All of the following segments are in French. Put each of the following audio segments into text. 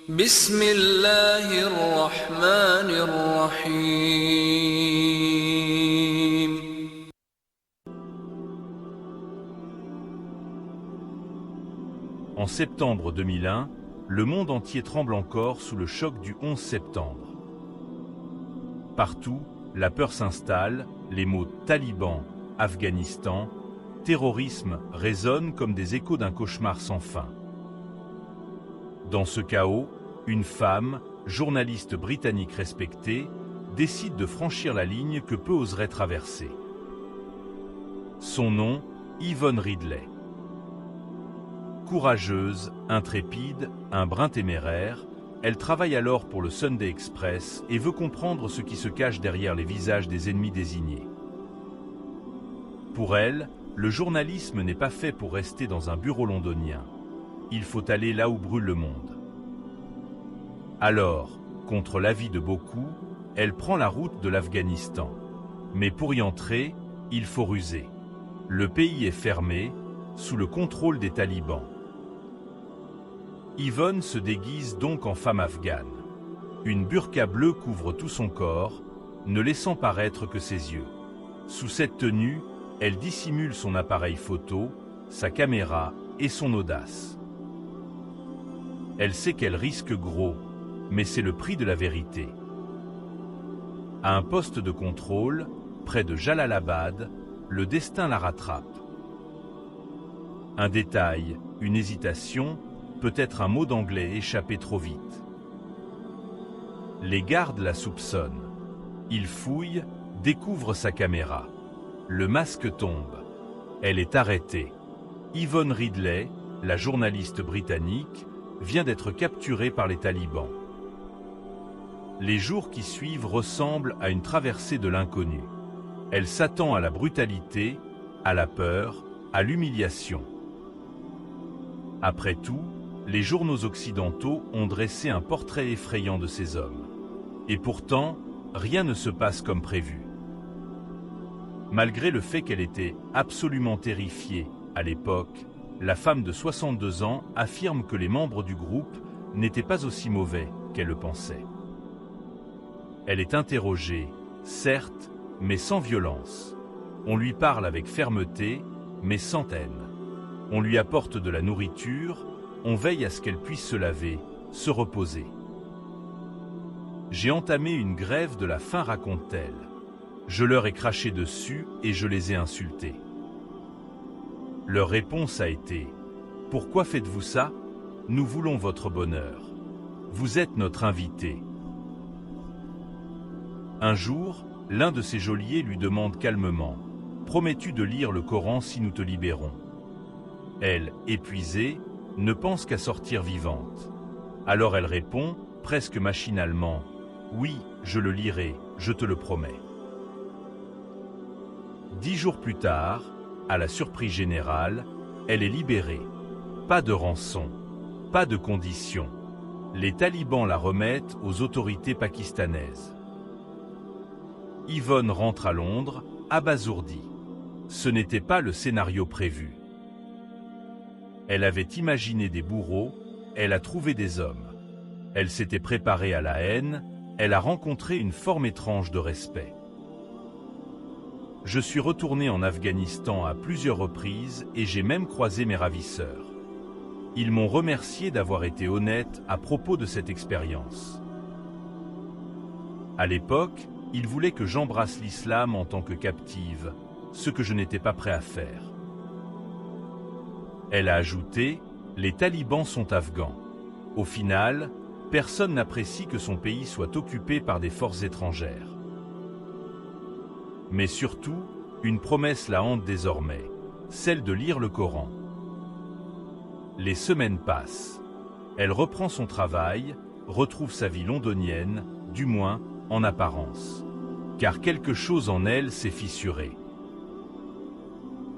بسم الله الرحمن الرحيم. En septembre 2001, le monde entier tremble encore sous le choc du 11 septembre. Partout, la peur s'installe, les mots « taliban »,« Afghanistan »,« terrorisme » résonnent comme des échos d'un cauchemar sans fin. Dans ce chaos, une femme, journaliste britannique respectée, décide de franchir la ligne que peu oseraient traverser. Son nom, Yvonne Ridley. Courageuse, intrépide, un brin téméraire, elle travaille alors pour le Sunday Express et veut comprendre ce qui se cache derrière les visages des ennemis désignés. Pour elle, le journalisme n'est pas fait pour rester dans un bureau londonien. Il faut aller là où brûle le monde. Alors, contre l'avis de beaucoup, elle prend la route de l'Afghanistan. Mais pour y entrer, il faut ruser. Le pays est fermé, sous le contrôle des talibans. Yvonne se déguise donc en femme afghane. Une burqa bleue couvre tout son corps, ne laissant paraître que ses yeux. Sous cette tenue, elle dissimule son appareil photo, sa caméra et son audace. Elle sait qu'elle risque gros, mais c'est le prix de la vérité. À un poste de contrôle, près de Jalalabad, le destin la rattrape. Un détail, une hésitation, peut-être un mot d'anglais échappé trop vite. Les gardes la soupçonnent. Ils fouillent, découvrent sa caméra. Le masque tombe. Elle est arrêtée. Yvonne Ridley, la journaliste britannique, vient d'être capturée par les talibans. Les jours qui suivent ressemblent à une traversée de l'inconnu. Elle s'attend à la brutalité, à la peur, à l'humiliation. Après tout, les journaux occidentaux ont dressé un portrait effrayant de ces hommes. Et pourtant, rien ne se passe comme prévu. Malgré le fait qu'elle était absolument terrifiée à l'époque, la femme de 62 ans affirme que les membres du groupe n'étaient pas aussi mauvais qu'elle le pensait. Elle est interrogée, certes, mais sans violence. On lui parle avec fermeté, mais sans haine. On lui apporte de la nourriture, on veille à ce qu'elle puisse se laver, se reposer. J'ai entamé une grève de la faim, raconte-t-elle. Je leur ai craché dessus et je les ai insultés. Leur réponse a été « Pourquoi faites-vous ça? Nous voulons votre bonheur. Vous êtes notre invité. » Un jour, l'un de ses geôliers lui demande calmement « Promets-tu de lire le Coran si nous te libérons ?» Elle, épuisée, ne pense qu'à sortir vivante. Alors elle répond, presque machinalement « Oui, je le lirai, je te le promets. » 10 jours plus tard, à la surprise générale, elle est libérée. Pas de rançon, pas de conditions. Les talibans la remettent aux autorités pakistanaises. Yvonne rentre à Londres, abasourdie. Ce n'était pas le scénario prévu. Elle avait imaginé des bourreaux, elle a trouvé des hommes. Elle s'était préparée à la haine, elle a rencontré une forme étrange de respect. Je suis retourné en Afghanistan à plusieurs reprises et j'ai même croisé mes ravisseurs. Ils m'ont remercié d'avoir été honnête à propos de cette expérience. À l'époque, ils voulaient que j'embrasse l'islam en tant que captive, ce que je n'étais pas prêt à faire. Elle a ajouté, les talibans sont afghans. Au final, personne n'apprécie que son pays soit occupé par des forces étrangères. Mais surtout, une promesse la hante désormais, celle de lire le Coran. Les semaines passent. Elle reprend son travail, retrouve sa vie londonienne, du moins en apparence. Car quelque chose en elle s'est fissuré.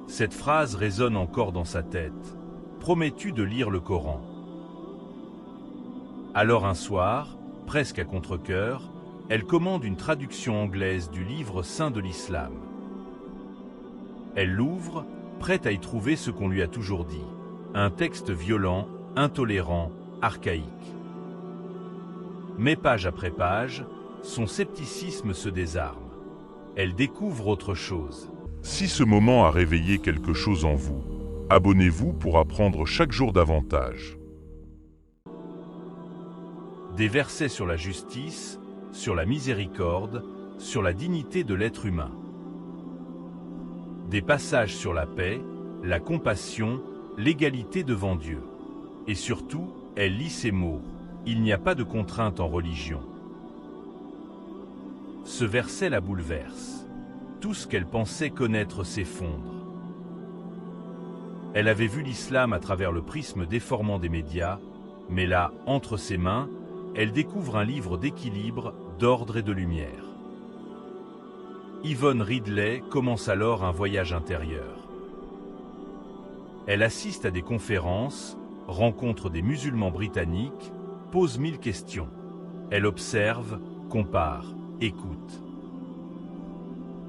Cette phrase résonne encore dans sa tête. Promets-tu de lire le Coran? Alors un soir, presque à contre-cœur, elle commande une traduction anglaise du livre saint de l'islam. Elle l'ouvre, prête à y trouver ce qu'on lui a toujours dit. Un texte violent, intolérant, archaïque. Mais page après page, son scepticisme se désarme. Elle découvre autre chose. Si ce moment a réveillé quelque chose en vous, abonnez-vous pour apprendre chaque jour davantage. Des versets sur la justice, sur la miséricorde, sur la dignité de l'être humain. Des passages sur la paix, la compassion, l'égalité devant Dieu. Et surtout, elle lit ces mots: il n'y a pas de contrainte en religion. Ce verset la bouleverse. Tout ce qu'elle pensait connaître s'effondre. Elle avait vu l'islam à travers le prisme déformant des médias, mais là, entre ses mains, elle découvre un livre d'équilibre, d'ordre et de lumière. Yvonne Ridley commence alors un voyage intérieur. Elle assiste à des conférences, rencontre des musulmans britanniques, pose 1000 questions. Elle observe, compare, écoute.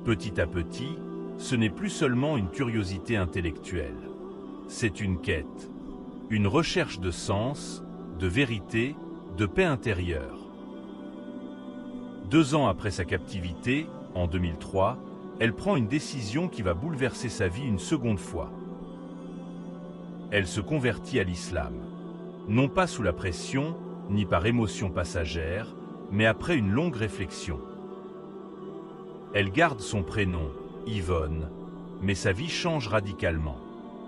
Petit à petit, ce n'est plus seulement une curiosité intellectuelle. C'est une quête, une recherche de sens, de vérité, de paix intérieure. 2 ans après sa captivité, en 2003, elle prend une décision qui va bouleverser sa vie une seconde fois. Elle se convertit à l'islam, non pas sous la pression, ni par émotion passagère, mais après une longue réflexion. Elle garde son prénom, Yvonne, mais sa vie change radicalement.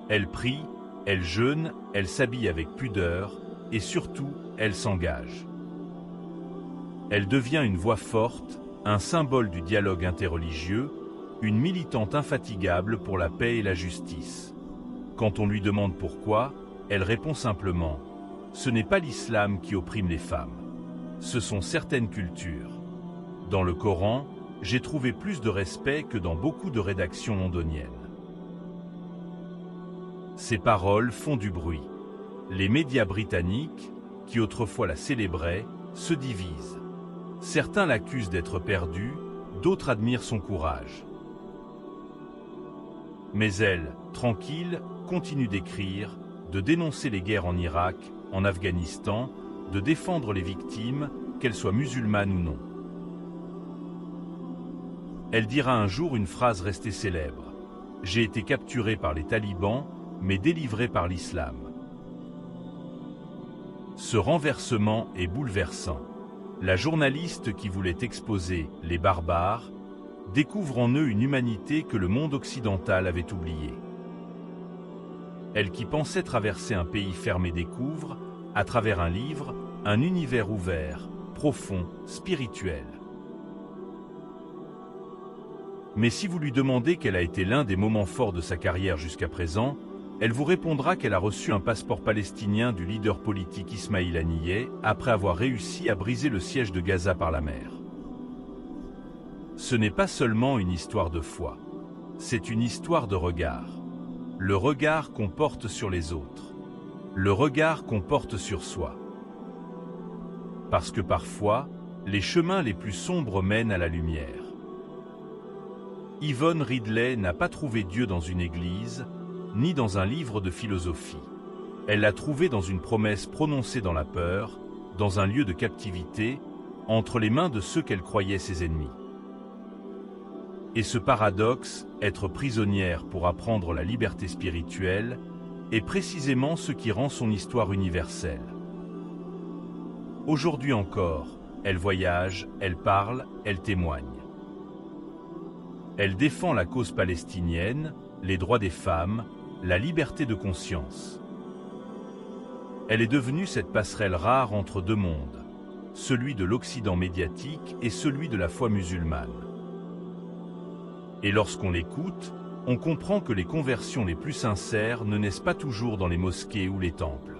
Elle prie, elle jeûne, elle s'habille avec pudeur, et surtout, elle s'engage. Elle devient une voix forte, un symbole du dialogue interreligieux, une militante infatigable pour la paix et la justice. Quand on lui demande pourquoi, elle répond simplement: ce n'est pas l'islam qui opprime les femmes. Ce sont certaines cultures. Dans le Coran, j'ai trouvé plus de respect que dans beaucoup de rédactions londoniennes. Ces paroles font du bruit. Les médias britanniques, qui autrefois la célébraient, se divisent. Certains l'accusent d'être perdue, d'autres admirent son courage. Mais elle, tranquille, continue d'écrire, de dénoncer les guerres en Irak, en Afghanistan, de défendre les victimes, qu'elles soient musulmanes ou non. Elle dira un jour une phrase restée célèbre: « J'ai été capturée par les talibans, mais délivrée par l'islam. » Ce renversement est bouleversant. La journaliste qui voulait exposer les barbares découvre en eux une humanité que le monde occidental avait oubliée. Elle qui pensait traverser un pays fermé découvre, à travers un livre, un univers ouvert, profond, spirituel. Mais si vous lui demandez quel a été l'un des moments forts de sa carrière jusqu'à présent, elle vous répondra qu'elle a reçu un passeport palestinien du leader politique Ismail Haniyeh après avoir réussi à briser le siège de Gaza par la mer. Ce n'est pas seulement une histoire de foi, c'est une histoire de regard. Le regard qu'on porte sur les autres. Le regard qu'on porte sur soi. Parce que parfois, les chemins les plus sombres mènent à la lumière. Yvonne Ridley n'a pas trouvé Dieu dans une église, ni dans un livre de philosophie. Elle l'a trouvé dans une promesse prononcée dans la peur, dans un lieu de captivité, entre les mains de ceux qu'elle croyait ses ennemis. Et ce paradoxe, être prisonnière pour apprendre la liberté spirituelle, est précisément ce qui rend son histoire universelle. Aujourd'hui encore, elle voyage, elle parle, elle témoigne. Elle défend la cause palestinienne, les droits des femmes, la liberté de conscience. Elle est devenue cette passerelle rare entre deux mondes, celui de l'Occident médiatique et celui de la foi musulmane. Et lorsqu'on l'écoute, on comprend que les conversions les plus sincères ne naissent pas toujours dans les mosquées ou les temples.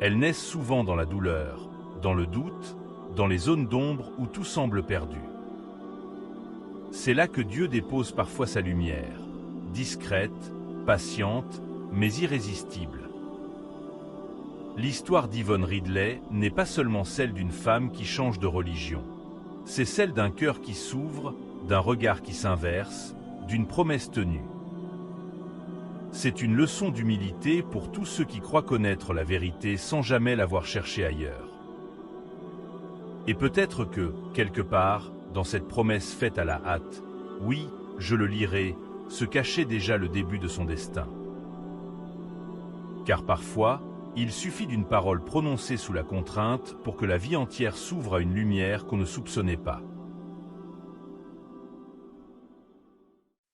Elles naissent souvent dans la douleur, dans le doute, dans les zones d'ombre où tout semble perdu. C'est là que Dieu dépose parfois sa lumière, discrète, patiente, mais irrésistible. L'histoire d'Yvonne Ridley n'est pas seulement celle d'une femme qui change de religion. C'est celle d'un cœur qui s'ouvre, d'un regard qui s'inverse, d'une promesse tenue. C'est une leçon d'humilité pour tous ceux qui croient connaître la vérité sans jamais l'avoir cherchée ailleurs. Et peut-être que, quelque part, dans cette promesse faite à la hâte, oui, je le lirai, se cachait déjà le début de son destin. Car parfois, il suffit d'une parole prononcée sous la contrainte pour que la vie entière s'ouvre à une lumière qu'on ne soupçonnait pas.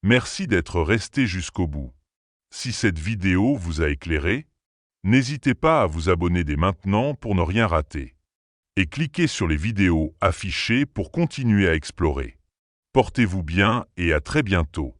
Merci d'être resté jusqu'au bout. Si cette vidéo vous a éclairé, n'hésitez pas à vous abonner dès maintenant pour ne rien rater. Et cliquez sur les vidéos affichées pour continuer à explorer. Portez-vous bien et à très bientôt.